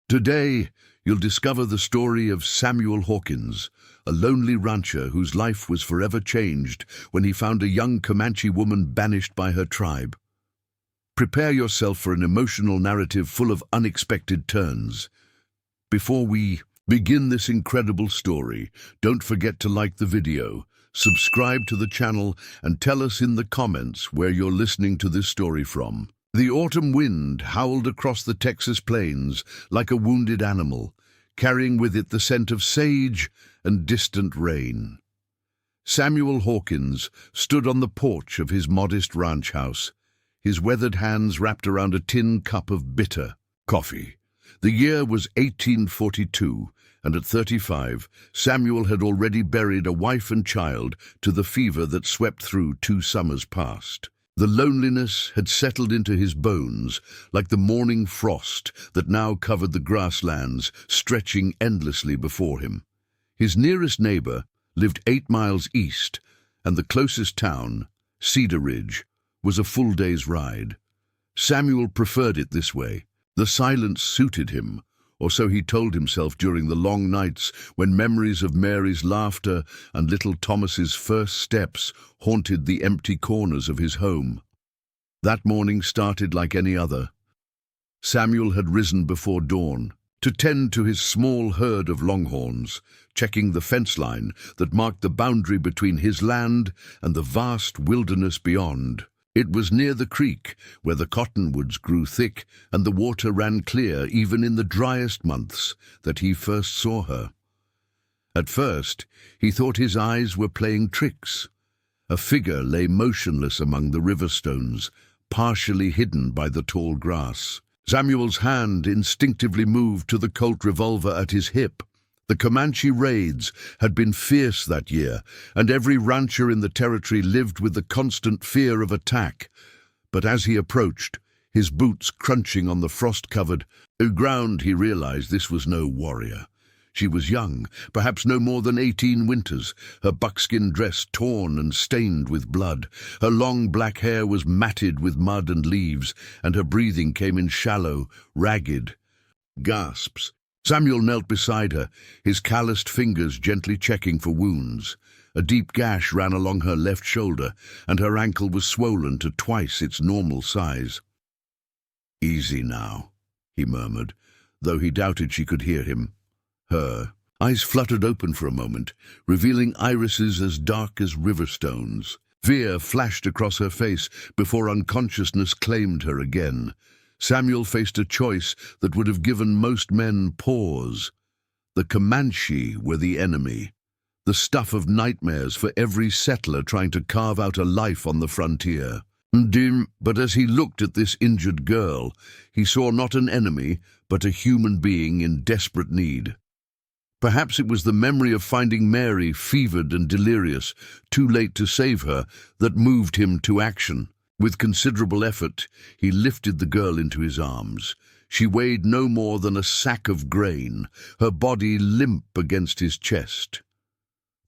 Today, you'll discover the story of Samuel Hawkins, a lonely rancher whose life was forever changed when he found a young Comanche woman banished by her tribe. Prepare yourself for an emotional narrative full of unexpected turns. Before we begin this incredible story, don't forget to like the video, subscribe to the channel, and tell us in the comments where you're listening to this story from. The autumn wind howled across the Texas plains like a wounded animal, carrying with it the scent of sage and distant rain. Samuel Hawkins stood on the porch of his modest ranch house, his weathered hands wrapped around a tin cup of bitter coffee. The year was 1842, and at 35, Samuel had already buried a wife and child to the fever that swept through 2 summers past. The loneliness had settled into his bones like the morning frost that now covered the grasslands, stretching endlessly before him. His nearest neighbor lived 8 miles east, and the closest town, Cedar Ridge, was a full day's ride. Samuel preferred it this way. The silence suited him, or so he told himself during the long nights when memories of Mary's laughter and little Thomas's first steps haunted the empty corners of his home. That morning started like any other. Samuel had risen before dawn to tend to his small herd of longhorns, checking the fence line that marked the boundary between his land and the vast wilderness beyond. It was near the creek, where the cottonwoods grew thick and the water ran clear even in the driest months, that he first saw her. At first, he thought his eyes were playing tricks. A figure lay motionless among the river stones, partially hidden by the tall grass. Samuel's hand instinctively moved to the Colt revolver at his hip. The Comanche raids had been fierce that year, and every rancher in the territory lived with the constant fear of attack. But as he approached, his boots crunching on the frost-covered ground, he realized this was no warrior. She was young, perhaps no more than 18 winters, her buckskin dress torn and stained with blood. Her long black hair was matted with mud and leaves, and her breathing came in shallow, ragged gasps. Samuel knelt beside her, his calloused fingers gently checking for wounds. A deep gash ran along her left shoulder, and her ankle was swollen to twice its normal size. "Easy now," he murmured, though he doubted she could hear him. Her eyes fluttered open for a moment, revealing irises as dark as river stones. Fear flashed across her face before unconsciousness claimed her again. Samuel faced a choice that would have given most men pause. The Comanche were the enemy, the stuff of nightmares for every settler trying to carve out a life on the frontier. But as he looked at this injured girl, he saw not an enemy, but a human being in desperate need. Perhaps it was the memory of finding Mary fevered and delirious, too late to save her, that moved him to action. With considerable effort, he lifted the girl into his arms. She weighed no more than a sack of grain, her body limp against his chest.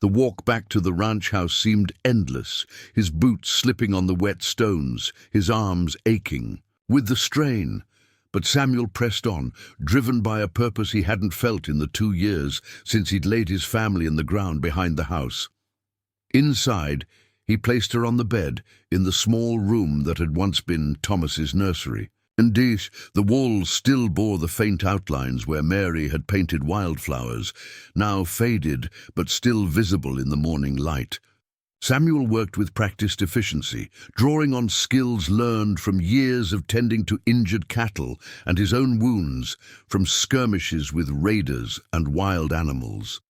The walk back to the ranch house seemed endless, his boots slipping on the wet stones, his arms aching with the strain. But Samuel pressed on, driven by a purpose he hadn't felt in the 2 years since he'd laid his family in the ground behind the house. Inside, he placed her on the bed in the small room that had once been Thomas's nursery. Indeed, the walls still bore the faint outlines where Mary had painted wildflowers, now faded but still visible in the morning light. Samuel worked with practiced efficiency, drawing on skills learned from years of tending to injured cattle and his own wounds from skirmishes with raiders and wild animals.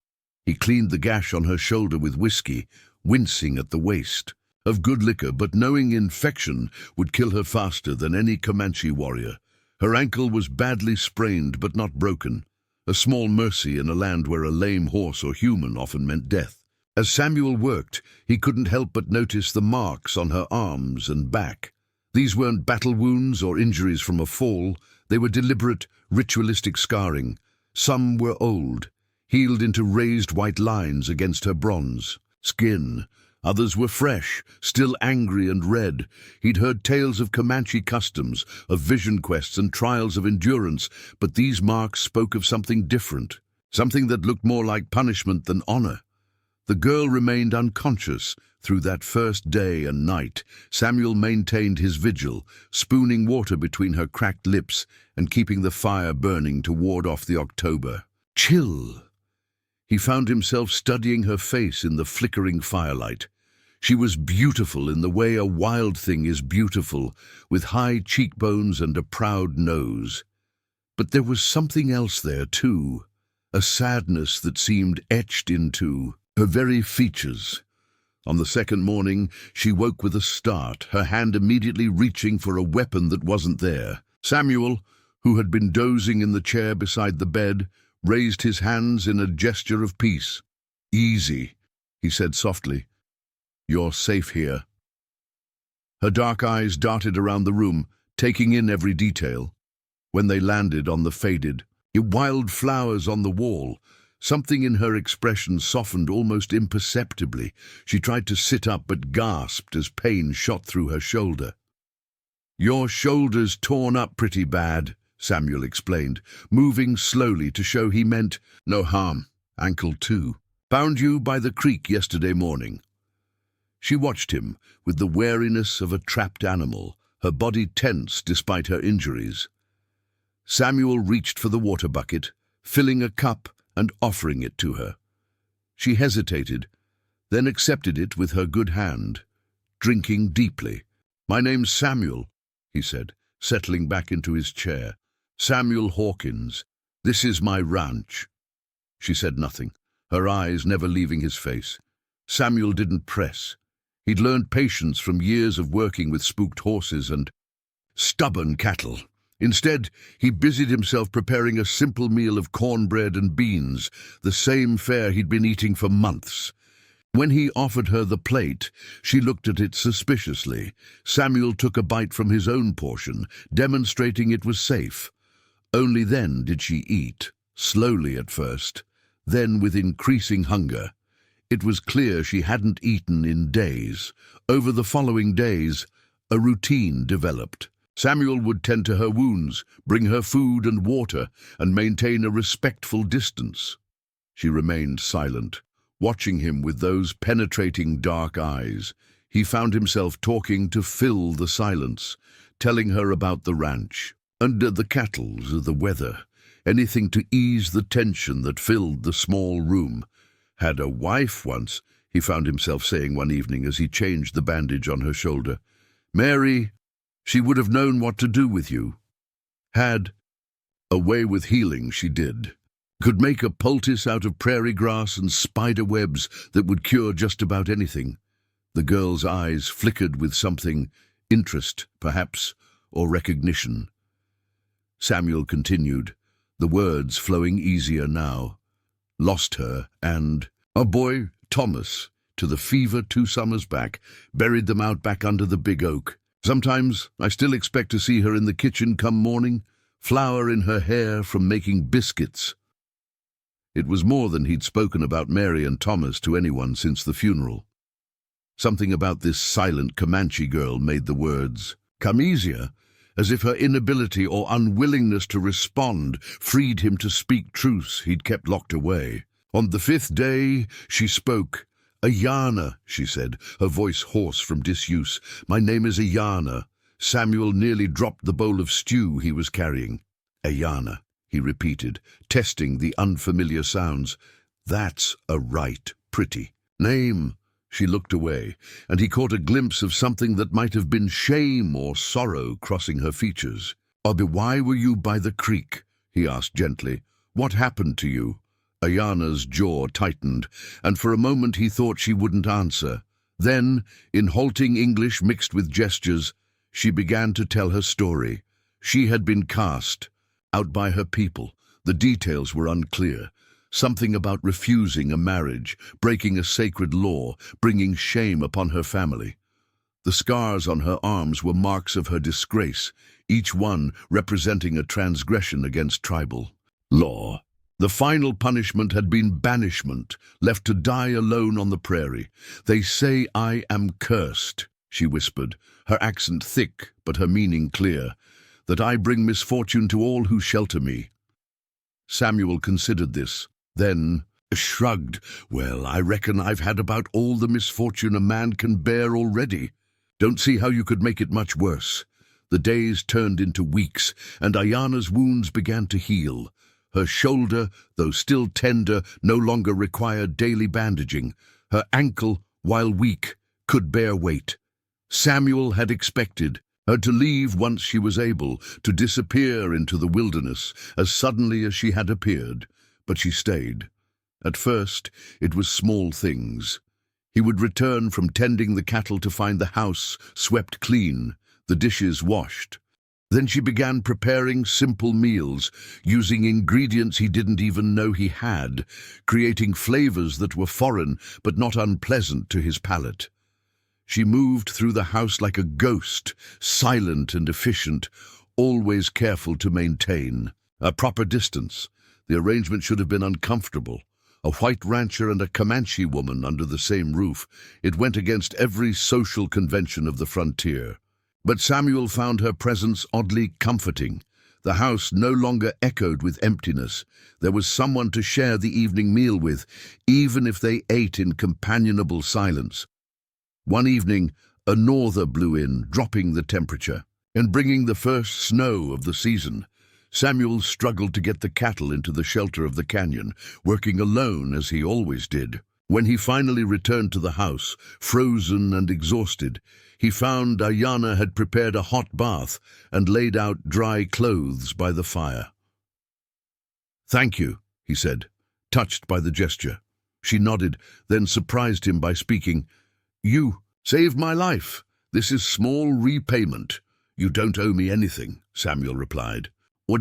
He cleaned the gash on her shoulder with whiskey, wincing at the waste of good liquor, but knowing infection would kill her faster than any Comanche warrior. Her ankle was badly sprained but not broken, a small mercy in a land where a lame horse or human often meant death. As Samuel worked, he couldn't help but notice the marks on her arms and back. These weren't battle wounds or injuries from a fall, they were deliberate, ritualistic scarring. Some were old, healed into raised white lines against her bronze skin, Others were fresh, still angry and red. He'd heard tales of Comanche customs, of vision quests and trials of endurance, but these marks spoke of something different, something that looked more like punishment than honor. The girl remained unconscious through that first day and night. Samuel maintained his vigil, spooning water between her cracked lips and keeping the fire burning to ward off the October chill. He found himself studying her face in the flickering firelight. She was beautiful in the way a wild thing is beautiful, with high cheekbones and a proud nose. But there was something else there too, a sadness that seemed etched into her very features. On the second morning, she woke with a start, her hand immediately reaching for a weapon that wasn't there. Samuel, who had been dozing in the chair beside the bed, raised his hands in a gesture of peace. "Easy," he said softly. "You're safe here." Her dark eyes darted around the room, taking in every detail. When they landed on the faded, wild flowers on the wall, something in her expression softened almost imperceptibly. She tried to sit up but gasped as pain shot through her shoulder. "Your shoulder's torn up pretty bad," Samuel explained, moving slowly to show he meant no harm. "Ankle too. Found you by the creek yesterday morning." She watched him with the wariness of a trapped animal, her body tense despite her injuries. Samuel reached for the water bucket, filling a cup and offering it to her. She hesitated, then accepted it with her good hand, drinking deeply. "My name's Samuel," he said, settling back into his chair. "Samuel Hawkins. This is my ranch." She said nothing, her eyes never leaving his face. Samuel didn't press. He'd learned patience from years of working with spooked horses and stubborn cattle. Instead, he busied himself preparing a simple meal of cornbread and beans, the same fare he'd been eating for months. When he offered her the plate, she looked at it suspiciously. Samuel took a bite from his own portion, demonstrating it was safe. Only then did she eat, slowly at first, then with increasing hunger. It was clear she hadn't eaten in days. Over the following days, a routine developed. Samuel would tend to her wounds, bring her food and water, and maintain a respectful distance. She remained silent, watching him with those penetrating dark eyes. He found himself talking to fill the silence, telling her about the ranch, and the cattle, the weather, anything to ease the tension that filled the small room. "Had a wife once," he found himself saying one evening as he changed the bandage on her shoulder. "Mary, she would have known what to do with you. Had a way with healing, she did. Could make a poultice out of prairie grass and spider webs that would cure just about anything." The girl's eyes flickered with something, interest, perhaps, or recognition. Samuel continued, the words flowing easier now. "Lost her and a boy, Thomas, to the fever 2 summers back, buried them out back under the big oak. Sometimes I still expect to see her in the kitchen come morning, flour in her hair from making biscuits." It was more than he'd spoken about Mary and Thomas to anyone since the funeral. Something about this silent Comanche girl made the words come easier, as if her inability or unwillingness to respond freed him to speak truths he'd kept locked away. On the 5th day, she spoke. "Ayana," she said, her voice hoarse from disuse. "My name is Ayana." Samuel nearly dropped the bowl of stew he was carrying. "Ayana," he repeated, testing the unfamiliar sounds. "That's a right pretty name." She looked away, and he caught a glimpse of something that might have been shame or sorrow crossing her features. "Why were you by the creek?" he asked gently. "What happened to you?" Ayana's jaw tightened, and for a moment he thought she wouldn't answer. Then, in halting English mixed with gestures, she began to tell her story. She had been cast out by her people. The details were unclear. Something about refusing a marriage, breaking a sacred law, bringing shame upon her family. The scars on her arms were marks of her disgrace, each one representing a transgression against tribal law. The final punishment had been banishment, left to die alone on the prairie. "They say I am cursed," she whispered, her accent thick but her meaning clear, "that I bring misfortune to all who shelter me." Samuel considered this, then shrugged. "Well, I reckon I've had about all the misfortune a man can bear already. Don't see how you could make it much worse." The days turned into weeks, and Ayana's wounds began to heal. Her shoulder, though still tender, no longer required daily bandaging. Her ankle, while weak, could bear weight. Samuel had expected her to leave once she was able, to disappear into the wilderness as suddenly as she had appeared, but she stayed. At first, it was small things. He would return from tending the cattle to find the house swept clean, the dishes washed. Then she began preparing simple meals, using ingredients he didn't even know he had, creating flavors that were foreign but not unpleasant to his palate. She moved through the house like a ghost, silent and efficient, always careful to maintain a proper distance. The arrangement should have been uncomfortable. A white rancher and a Comanche woman under the same roof. It went against every social convention of the frontier. But Samuel found her presence oddly comforting. The house no longer echoed with emptiness. There was someone to share the evening meal with, even if they ate in companionable silence. One evening, a norther blew in, dropping the temperature and bringing the first snow of the season. Samuel struggled to get the cattle into the shelter of the canyon, working alone as he always did. When he finally returned to the house, frozen and exhausted, he found Ayana had prepared a hot bath and laid out dry clothes by the fire. "Thank you," he said, touched by the gesture. She nodded, then surprised him by speaking. "You saved my life. This is small repayment." "You don't owe me anything," Samuel replied.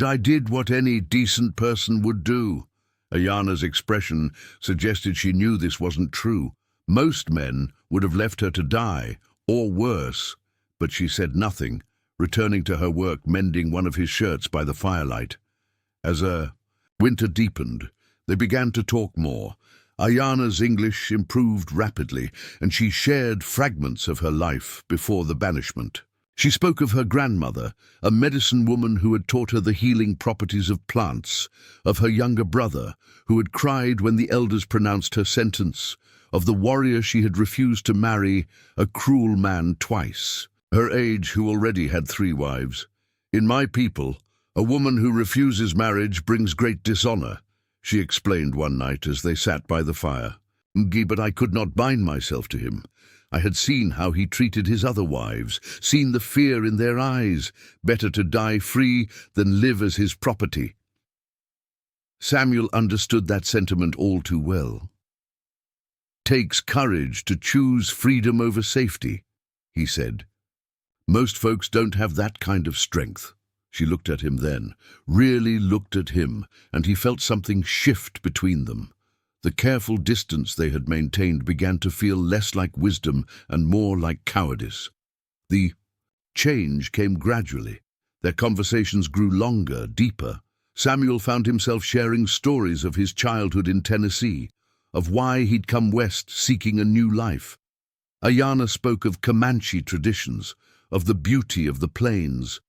I did what any decent person would do." Ayana's expression suggested she knew this wasn't true. Most men would have left her to die, or worse, but she said nothing, returning to her work mending one of his shirts by the firelight. As winter deepened, they began to talk more. Ayana's English improved rapidly, and she shared fragments of her life before the banishment. She spoke of her grandmother, a medicine woman who had taught her the healing properties of plants, of her younger brother, who had cried when the elders pronounced her sentence, of the warrior she had refused to marry, a cruel man twice, her age who already had 3 wives. "In my people, a woman who refuses marriage brings great dishonor," she explained one night as they sat by the fire. "But I could not bind myself to him. I had seen how he treated his other wives, seen the fear in their eyes. Better to die free than live as his property." Samuel understood that sentiment all too well. "Takes courage to choose freedom over safety," he said. "Most folks don't have that kind of strength." She looked at him then, really looked at him, and he felt something shift between them. The careful distance they had maintained began to feel less like wisdom and more like cowardice. The change came gradually. Their conversations grew longer, deeper. Samuel found himself sharing stories of his childhood in Tennessee, of why he'd come west seeking a new life. Ayana spoke of Comanche traditions, of the beauty of the plains.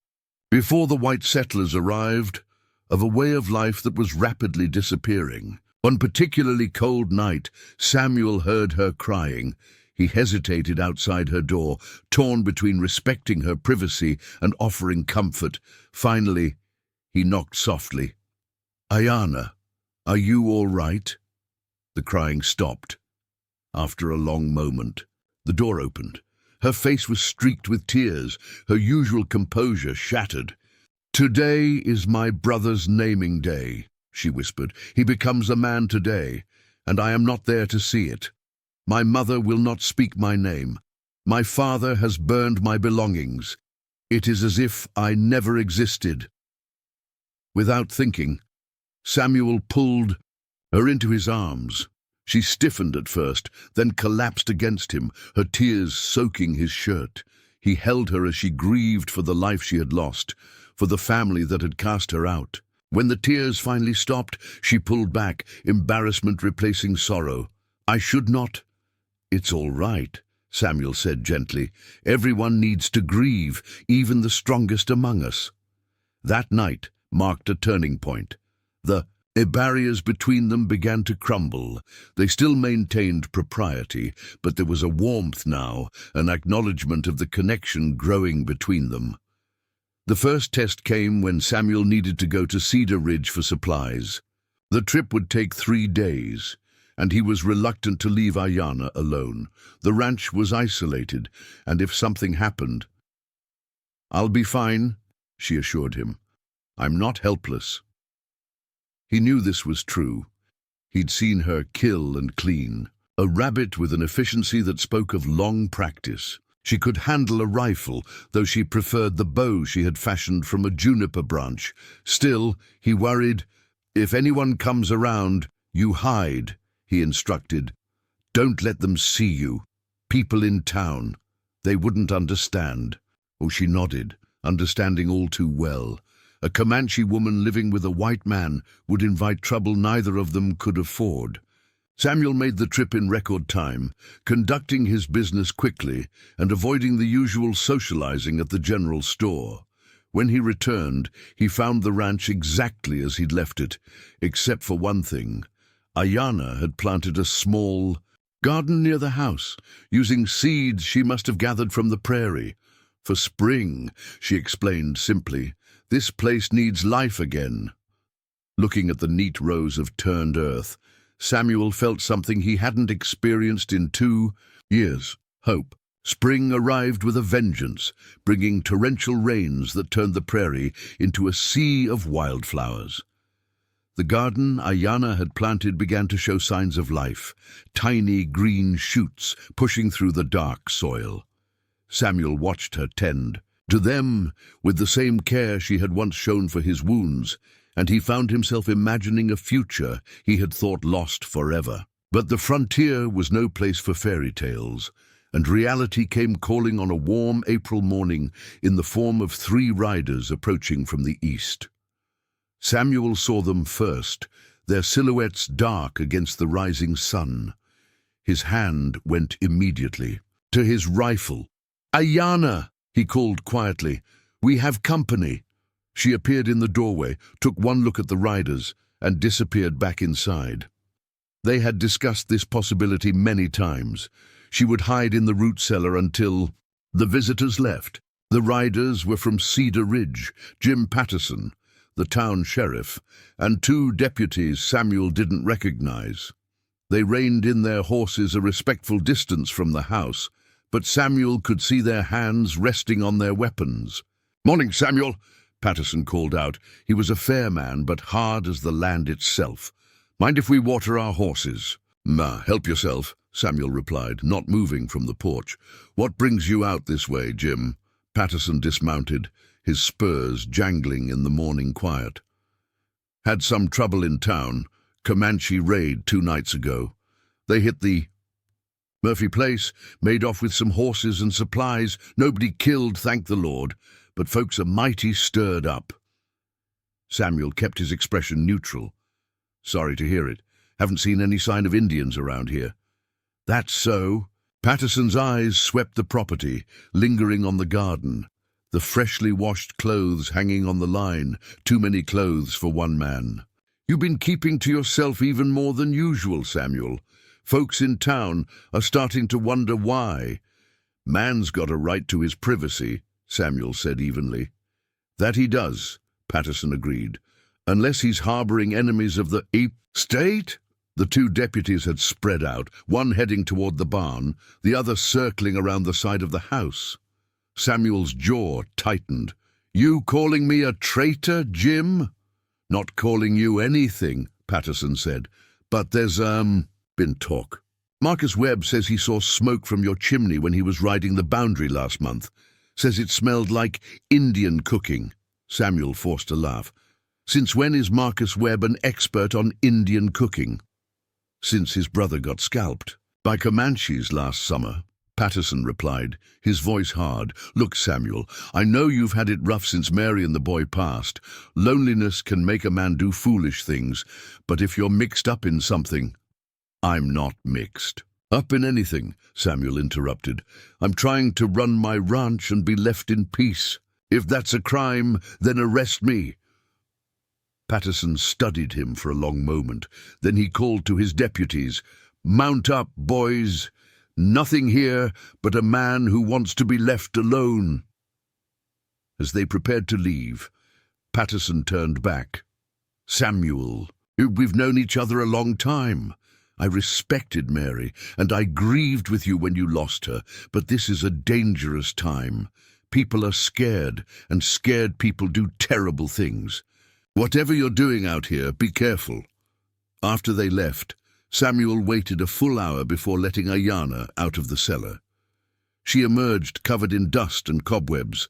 Before the white settlers arrived, of a way of life that was rapidly disappearing. One particularly cold night, Samuel heard her crying. He hesitated outside her door, torn between respecting her privacy and offering comfort. Finally, he knocked softly. "Ayana, are you all right?" The crying stopped. After a long moment, the door opened. Her face was streaked with tears, her usual composure shattered. "Today is my brother's naming day," she whispered. "He becomes a man today, and I am not there to see it. My mother will not speak my name. My father has burned my belongings. It is as if I never existed." Without thinking, Samuel pulled her into his arms. She stiffened at first, then collapsed against him, her tears soaking his shirt. He held her as she grieved for the life she had lost, for the family that had cast her out. When the tears finally stopped, she pulled back, embarrassment replacing sorrow. "I should not." "It's all right," Samuel said gently. "Everyone needs to grieve, even the strongest among us." That night marked a turning point. The barriers between them began to crumble. They still maintained propriety, but there was a warmth now, an acknowledgement of the connection growing between them. The first test came when Samuel needed to go to Cedar Ridge for supplies. The trip would take 3 days, and he was reluctant to leave Ayana alone. The ranch was isolated, and if something happened... "I'll be fine," she assured him. "I'm not helpless." He knew this was true. He'd seen her kill and clean, a rabbit with an efficiency that spoke of long practice. She could handle a rifle, though she preferred the bow she had fashioned from a juniper branch. Still, he worried. "If anyone comes around, you hide," he instructed. "Don't let them see you. People in town. They wouldn't understand." Oh, she nodded, understanding all too well. A Comanche woman living with a white man would invite trouble neither of them could afford. Samuel made the trip in record time, conducting his business quickly and avoiding the usual socializing at the general store. When he returned, he found the ranch exactly as he'd left it, except for one thing. Ayana had planted a small garden near the house, using seeds she must have gathered from the prairie. "For spring," she explained simply. "This place needs life again." Looking at the neat rows of turned earth, Samuel felt something he hadn't experienced in 2 years. Hope. Spring arrived with a vengeance, bringing torrential rains that turned the prairie into a sea of wildflowers. The garden Ayana had planted began to show signs of life, tiny green shoots pushing through the dark soil. Samuel watched her tend to them with the same care she had once shown for his wounds, and he found himself imagining a future he had thought lost forever. But the frontier was no place for fairy tales, and reality came calling on a warm April morning in the form of 3 riders approaching from the east. Samuel saw them first, their silhouettes dark against the rising sun. His hand went immediately to his rifle. "Ayana!" he called quietly. "We have company." She appeared in the doorway, took one look at the riders, and disappeared back inside. They had discussed this possibility many times. She would hide in the root cellar until the visitors left. The riders were from Cedar Ridge, Jim Patterson, the town sheriff, and 2 deputies Samuel didn't recognize. They reined in their horses a respectful distance from the house, but Samuel could see their hands resting on their weapons. "Morning, Samuel," Patterson called out. He was a fair man, but hard as the land itself. "Mind if we water our horses?" Help yourself," Samuel replied, not moving from the porch. "What brings you out this way, Jim?" Patterson dismounted, his spurs jangling in the morning quiet. "Had some trouble in town. Comanche raid 2 nights ago. They hit the Murphy Place, made off with some horses and supplies. Nobody killed, thank the Lord, but folks are mighty stirred up." Samuel kept his expression neutral. "Sorry to hear it. Haven't seen any sign of Indians around here." "That's so." Patterson's eyes swept the property, lingering on the garden. The freshly washed clothes hanging on the line, too many clothes for one man. "You've been keeping to yourself even more than usual, Samuel. Folks in town are starting to wonder why." "Man's got a right to his privacy," Samuel said evenly. "That he does," Patterson agreed, "unless he's harboring enemies of the ape state." The 2 deputies had spread out, one heading toward the barn, the other circling around the side of the house. Samuel's jaw tightened. "You calling me a traitor, Jim?" "Not calling you anything," Patterson said, "but there's, been talk. Marcus Webb says he saw smoke from your chimney when he was riding the boundary last month. Says it smelled like Indian cooking." Samuel forced a laugh. "Since when is Marcus Webb an expert on Indian cooking?" "Since his brother got scalped by Comanches last summer." Patterson replied, his voice hard. "Look, Samuel, I know you've had it rough since Mary and the boy passed. Loneliness can make a man do foolish things, but if you're mixed up in something—" "I'm not mixed up in anything," Samuel interrupted. "I'm trying to run my ranch and be left in peace. If that's a crime, then arrest me." Patterson studied him for a long moment. Then he called to his deputies, "Mount up, boys. Nothing here but a man who wants to be left alone." As they prepared to leave, Patterson turned back. "Samuel, we've known each other a long time. I respected Mary, and I grieved with you when you lost her, but this is a dangerous time. People are scared, and scared people do terrible things. Whatever you're doing out here, be careful." After they left, Samuel waited a full hour before letting Ayanna out of the cellar. She emerged covered in dust and cobwebs,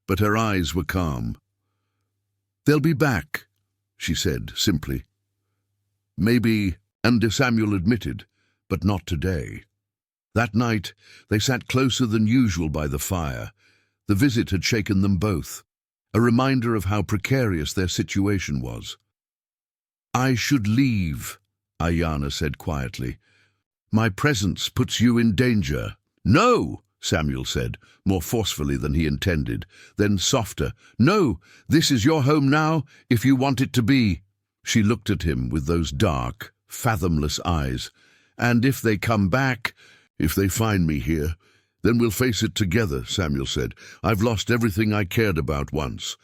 but her eyes were calm. "They'll be back," she said simply. "Maybe," and Samuel admitted, "but not today." That night, they sat closer than usual by the fire. The visit had shaken them both, a reminder of how precarious their situation was. "I should leave," Ayanna said quietly. "My presence puts you in danger." "No," Samuel said, more forcefully than he intended, then softer. "No, this is your home now, if you want it to be." She looked at him with those dark, fathomless eyes. "And if they come back, if they find me here, then we'll face it together," Samuel said. "I've lost everything I cared about once.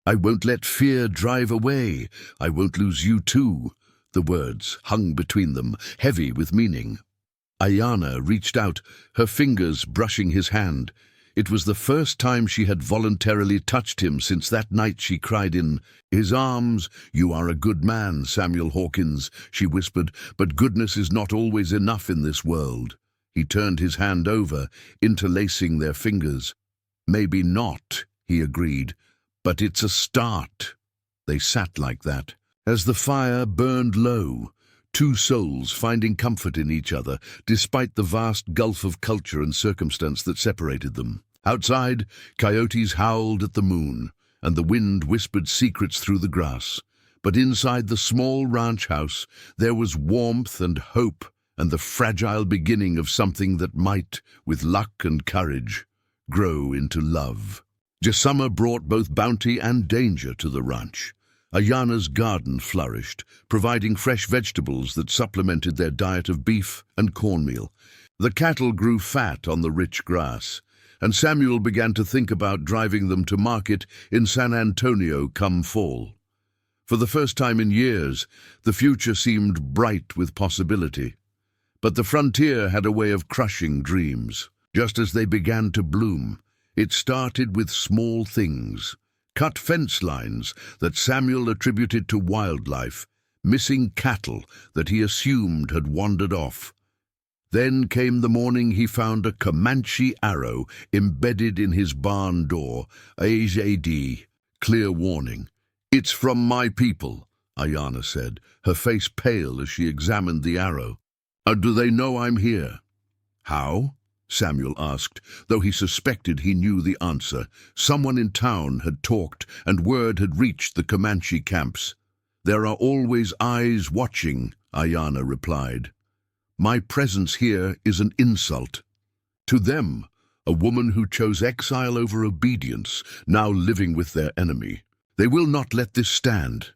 I won't let fear drive away. I won't lose you too." The words hung between them, heavy with meaning. Ayanna reached out, her fingers brushing his hand. It was the first time she had voluntarily touched him since that night she cried in his arms. "You are a good man, Samuel Hawkins," she whispered, "but goodness is not always enough in this world." He turned his hand over, interlacing their fingers. "Maybe not," he agreed, "but it's a start." They sat like that. As the fire burned low, two souls finding comfort in each other, despite the vast gulf of culture and circumstance that separated them. Outside, coyotes howled at the moon, and the wind whispered secrets through the grass. But inside the small ranch house, there was warmth and hope, and the fragile beginning of something that might, with luck and courage, grow into love. Summer brought both bounty and danger to the ranch. Ayanna's garden flourished, providing fresh vegetables that supplemented their diet of beef and cornmeal. The cattle grew fat on the rich grass, and Samuel began to think about driving them to market in San Antonio come fall. For the first time in years, the future seemed bright with possibility. But the frontier had a way of crushing dreams. Just as they began to bloom, it started with small things. Cut fence lines that Samuel attributed to wildlife, missing cattle that he assumed had wandered off. Then came the morning he found a Comanche arrow embedded in his barn door, AJD, clear warning. "It's from my people," Ayanna said, her face pale as she examined the arrow. "Do they know I'm here?" "How?" Samuel asked, though he suspected he knew the answer. Someone in town had talked, and word had reached the Comanche camps. "There are always eyes watching," Ayanna replied. "My presence here is an insult. To them, a woman who chose exile over obedience, now living with their enemy. They will not let this stand."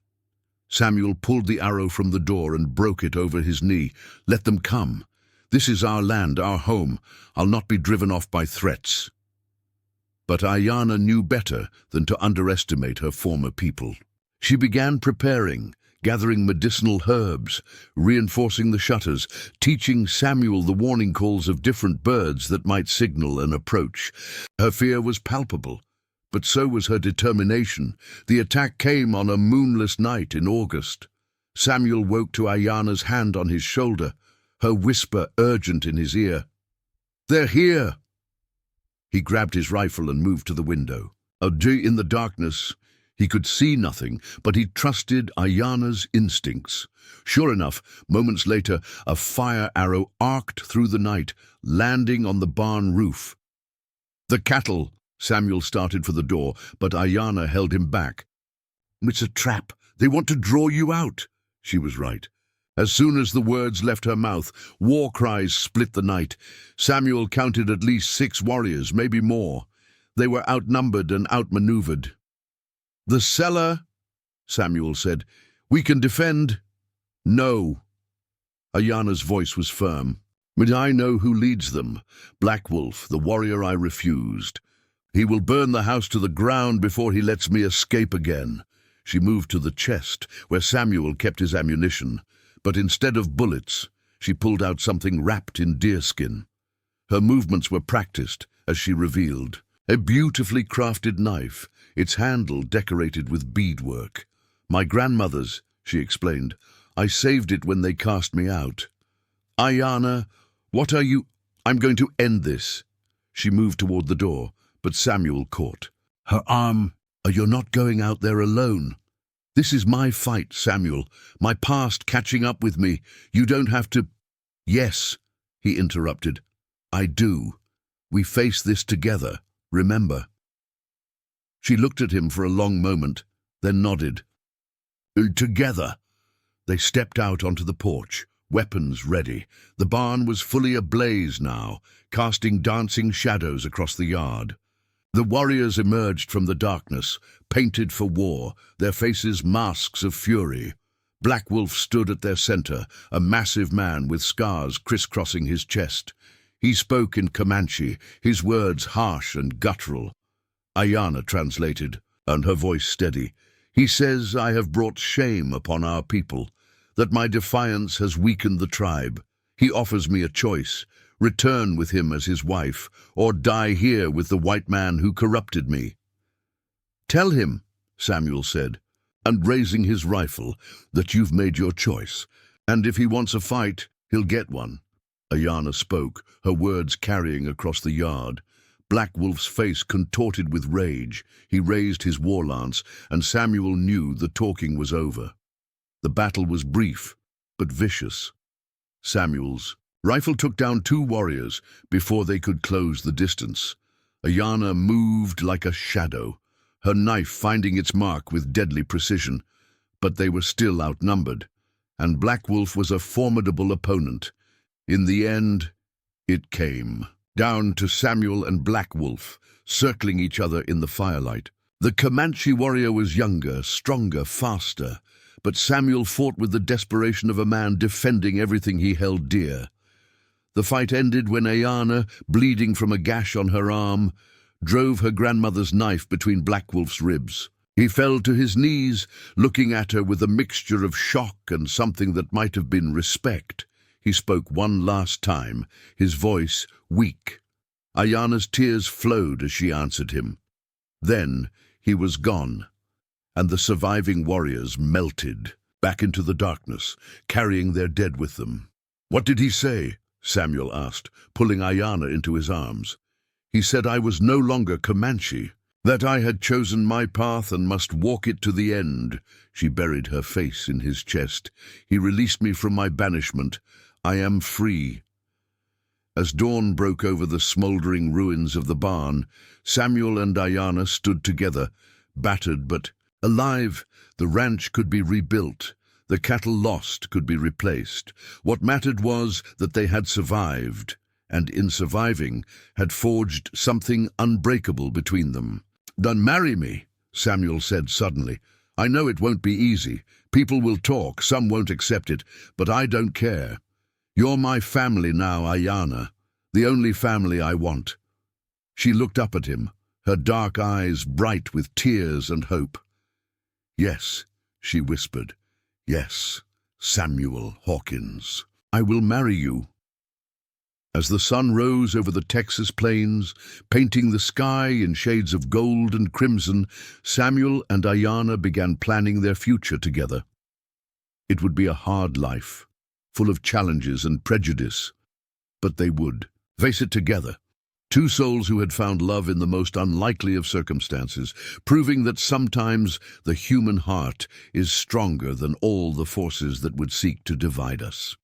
Samuel pulled the arrow from the door and broke it over his knee. "Let them come. This is our land, our home. I'll not be driven off by threats." But Ayanna knew better than to underestimate her former people. She began preparing, gathering medicinal herbs, reinforcing the shutters, teaching Samuel the warning calls of different birds that might signal an approach. Her fear was palpable, but so was her determination. The attack came on a moonless night in August. Samuel woke to Ayanna's hand on his shoulder, her whisper urgent in his ear. "They're here!" He grabbed his rifle and moved to the window. In the darkness, He could see nothing, but he trusted Ayana's instincts. Sure enough, moments later, a fire arrow arced through the night, landing on the barn roof. "The cattle!" Samuel started for the door, but Ayana held him back. "It's a trap. They want to draw you out." She was right. As soon as the words left her mouth, war cries split the night. Samuel counted at least 6 warriors, maybe more. They were outnumbered and outmaneuvered. "The cellar," Samuel said. "We can defend." "No." Ayana's voice was firm. "But I know who leads them. Black Wolf, the warrior I refused. He will burn the house to the ground before he lets me escape again." She moved to the chest, where Samuel kept his ammunition. But instead of bullets, she pulled out something wrapped in deerskin. Her movements were practiced, as she revealed. A beautifully crafted knife, its handle decorated with beadwork. "My grandmother's," she explained. "I saved it when they cast me out." "Ayana, what are you—" "I'm going to end this." She moved toward the door, but Samuel caught her arm. "You're not going out there alone. This is my fight, Samuel, my past catching up with me. You don't have to—" "Yes," he interrupted. "I do. We face this together, remember?" She looked at him for a long moment, then nodded. "Together." They stepped out onto the porch, weapons ready. The barn was fully ablaze now, casting dancing shadows across the yard. The warriors emerged from the darkness, painted for war, their faces masks of fury. Black Wolf stood at their center, a massive man with scars crisscrossing his chest. He spoke in Comanche, his words harsh and guttural. Ayana translated, and her voice steady. "He says I have brought shame upon our people, that my defiance has weakened the tribe. He offers me a choice. Return with him as his wife, or die here with the white man who corrupted me." "Tell him," Samuel said, and raising his rifle, "that you've made your choice, and if he wants a fight, he'll get one." Ayana spoke, her words carrying across the yard. Black Wolf's face contorted with rage. He raised his war lance, and Samuel knew the talking was over. The battle was brief, but vicious. Samuel's rifle took down 2 warriors before they could close the distance. Ayana moved like a shadow, her knife finding its mark with deadly precision. But they were still outnumbered, and Black Wolf was a formidable opponent. In the end, it came down to Samuel and Black Wolf, circling each other in the firelight. The Comanche warrior was younger, stronger, faster, but Samuel fought with the desperation of a man defending everything he held dear. The fight ended when Ayana, bleeding from a gash on her arm, drove her grandmother's knife between Black Wolf's ribs. He fell to his knees, looking at her with a mixture of shock and something that might have been respect. He spoke one last time, his voice weak. Ayana's tears flowed as she answered him. Then he was gone, and the surviving warriors melted back into the darkness, carrying their dead with them. "What did he say?" Samuel asked, pulling Ayana into his arms. "He said I was no longer Comanche, that I had chosen my path and must walk it to the end." She buried her face in his chest. "He released me from my banishment. I am free." As dawn broke over the smoldering ruins of the barn, Samuel and Ayana stood together, battered but alive. The ranch could be rebuilt. The cattle lost could be replaced. What mattered was that they had survived, and in surviving had forged something unbreakable between them. "Then marry me," Samuel said suddenly. "I know it won't be easy. People will talk, some won't accept it, but I don't care. You're my family now, Ayana, the only family I want." She looked up at him, her dark eyes bright with tears and hope. "Yes," she whispered. "Yes, Samuel Hawkins, I will marry you." As the sun rose over the Texas plains, painting the sky in shades of gold and crimson, Samuel and Ayana began planning their future together. It would be a hard life, full of challenges and prejudice, but they would face it together. Two souls who had found love in the most unlikely of circumstances, proving that sometimes the human heart is stronger than all the forces that would seek to divide us.